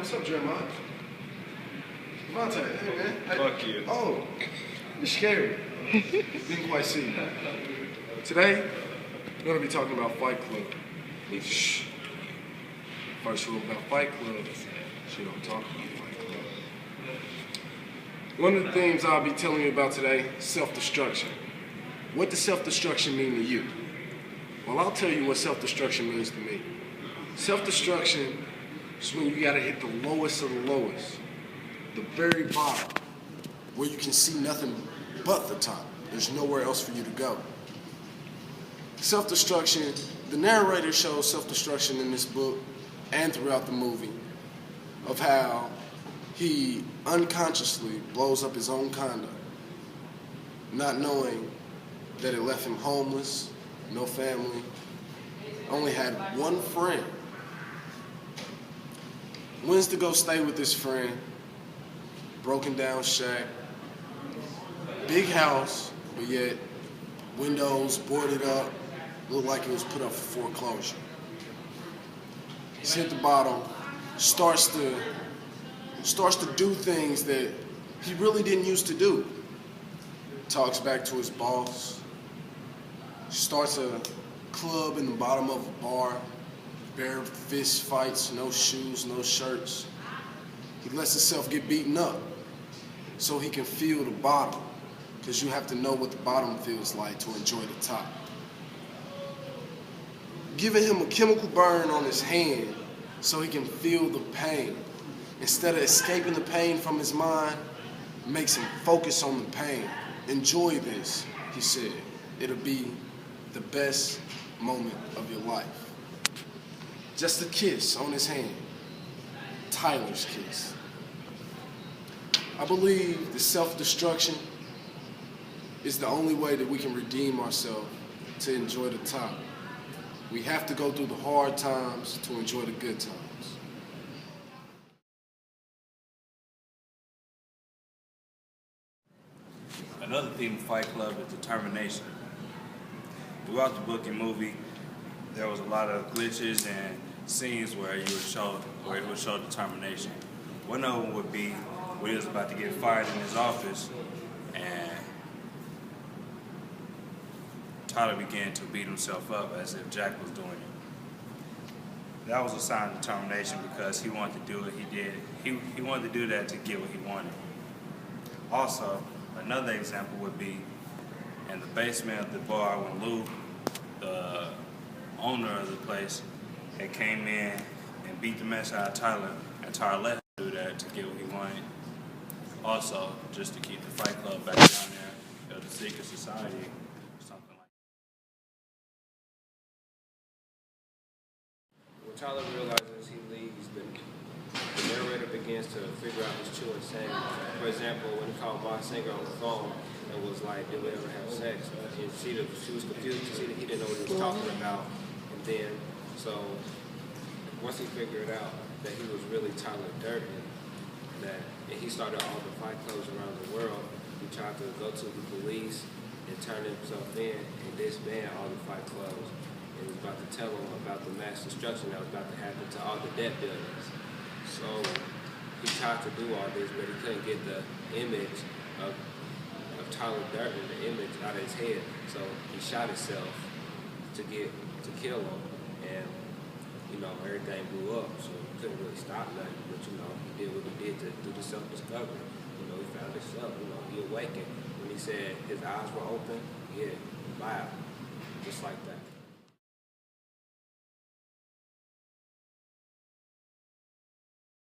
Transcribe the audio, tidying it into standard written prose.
what's up, Jeremiah? Devontae, hey man. Fuck you. Oh, you're scary. Didn't quite see you. Today, we're going to be talking about Fight Club. Shh. First rule about Fight Club is you don't talk about Fight Club. One of the things I'll be telling you about today, self-destruction. What does self-destruction mean to you? Well, I'll tell you what self-destruction means to me. Self-destruction is when you gotta hit the lowest of the lowest, the very bottom, where you can see nothing but the top. There's nowhere else for you to go. Self-destruction, the narrator shows self-destruction in this book and throughout the movie of how he unconsciously blows up his own condo, not knowing that it left him homeless, no family, only had one friend. Wins to go stay with this friend, broken down shack, big house, but yet windows boarded up, looked like it was put up for foreclosure. He's hit the bottom, starts to do things that he really didn't used to do. Talks back to his boss, starts a club in the bottom of a bar, bare fist fights, no shoes, no shirts. He lets himself get beaten up so he can feel the bottom, because you have to know what the bottom feels like to enjoy the top. Giving him a chemical burn on his hand so he can feel the pain. Instead of escaping the pain from his mind, makes him focus on the pain. Enjoy this, he said. It'll be the best moment of your life. Just a kiss on his hand. Tyler's kiss. I believe the self-destruction is the only way that we can redeem ourselves to enjoy the top. We have to go through the hard times to enjoy the good times. Another theme of Fight Club is determination. Throughout the book and movie, there was a lot of glitches and scenes where it would show determination. One of them would be when he was about to get fired in his office, and Tyler began to beat himself up as if Jack was doing it. That was a sign of determination because he wanted to do what he did. He wanted to do that to get what he wanted. Also, another example would be in the basement of the bar when Lou, the owner of the place, had came in and beat the mess out of Tyler, and Tyler let him do that to get what he wanted. Also, just to keep the Fight Club back down there, the secret society, something like that. When Tyler realizes he leaves, the narrator begins to figure out his true intent. For example, when he called Boss Singer on the phone and was like, did we ever have sex? And she was confused to see that he didn't know what he was talking about. And then, so once he figured out that he was really Tyler Durden, and he started all the fight clubs around the world, he tried to go to the police and turn himself in and disband all the fight clubs. And he was about to tell them about the mass destruction that was about to happen to all the debt buildings. So he tried to do all this, but he couldn't get the image of Tyler Durden, the image out of his head. So he shot himself to kill him, and everything blew up. So he couldn't really stop nothing. But he did what he did to do the self-discovery. He found himself. He awakened when he said his eyes were open. Yeah, wow, just like that.